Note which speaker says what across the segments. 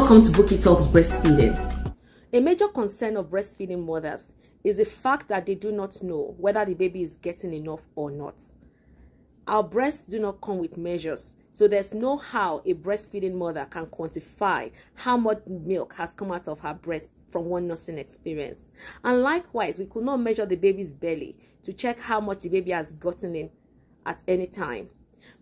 Speaker 1: Welcome to Buki Talks Breastfeeding. A major concern of breastfeeding mothers is the fact that they do not know whether the baby is getting enough or not. Our breasts do not come with measures, so there's no how a breastfeeding mother can quantify how much milk has come out of her breast from one nursing experience. And likewise, we could not measure the baby's belly to check how much the baby has gotten in at any time.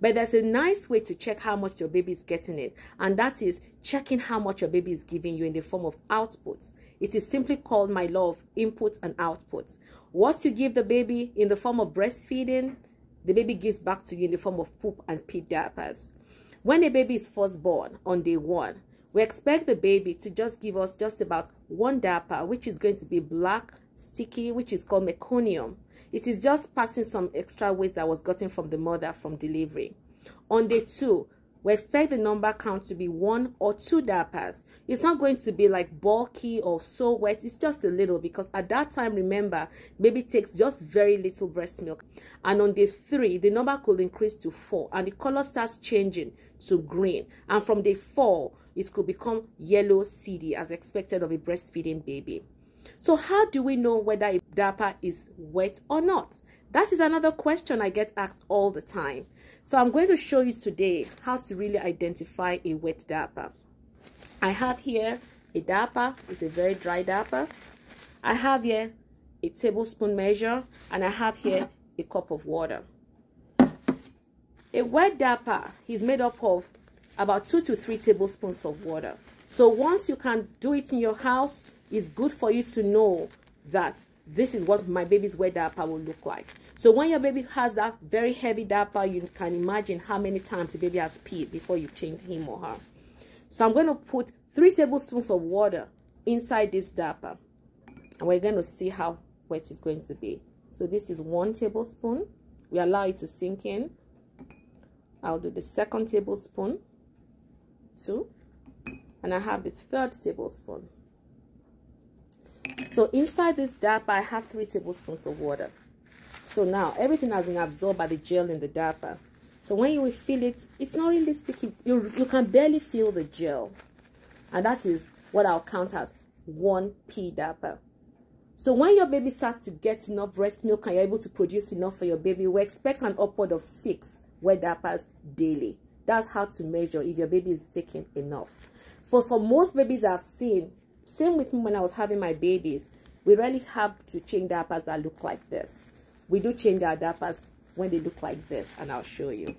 Speaker 1: But there's a nice way to check how much your baby is getting in, and that is checking how much your baby is giving you in the form of outputs. It is simply called my law of input and output. What you give the baby in the form of breastfeeding, the baby gives back to you in the form of poop and pee diapers. When a baby is first born on day one, we expect the baby to just give us just about one diaper, which is going to be black, sticky, which is called meconium. It is just passing some extra waste that was gotten from the mother from delivery. On day two, we expect the number count to be 1 or 2 diapers. It's not going to be like bulky or so wet. It's just a little, because at that time, remember, baby takes just very little breast milk. And on day 3, the number could increase to 4, and the color starts changing to green. And from day 4, it could become yellow seedy as expected of a breastfeeding baby. So how do we know whether a diaper is wet or not? That is another question I get asked all the time. So I'm going to show you today how to really identify a wet diaper. I have here a diaper. It's a very dry diaper. I have here a tablespoon measure, and I have here a cup of water. A wet diaper is made up of about 2 to 3 tablespoons of water. So once you can do it in your house, it's good for you to know that this is what my baby's wet diaper will look like. So when your baby has that very heavy diaper, you can imagine how many times the baby has peed before you change him or her. So I'm going to put 3 tablespoons of water inside this diaper, and we're going to see how wet it's going to be. So this is 1 tablespoon. We allow it to sink in. I'll do the 2nd tablespoon, 2, and I have the 3rd tablespoon. So inside this diaper, I have 3 tablespoons of water. So now everything has been absorbed by the gel in the diaper. So when you refill it, it's not really sticky. You can barely feel the gel. And that is what I'll count as 1 pee diaper. So when your baby starts to get enough breast milk and you're able to produce enough for your baby, we expect an upward of 6 wet diapers daily. That's how to measure if your baby is taking enough. For most babies I've seen, same with me when I was having my babies, we rarely have to change diapers that look like this. We do change our diapers when they look like this, and I'll show you.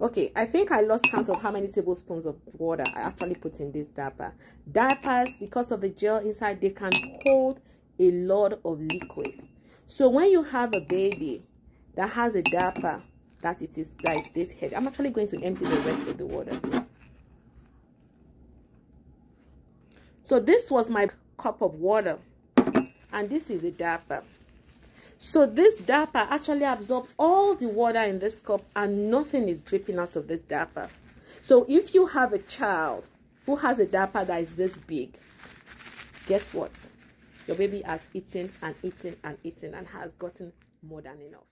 Speaker 1: Okay, I think I lost count of how many tablespoons of water I actually put in this diaper. Diapers, because of the gel inside, they can hold a lot of liquid. So when you have a baby that has a diaper that is this heavy, I'm actually going to empty the rest of the water. So this was my cup of water, and this is a diaper. So this diaper actually absorbs all the water in this cup, and nothing is dripping out of this diaper. So if you have a child who has a diaper that is this big, guess what? Your baby has eaten and eaten and eaten and has gotten more than enough.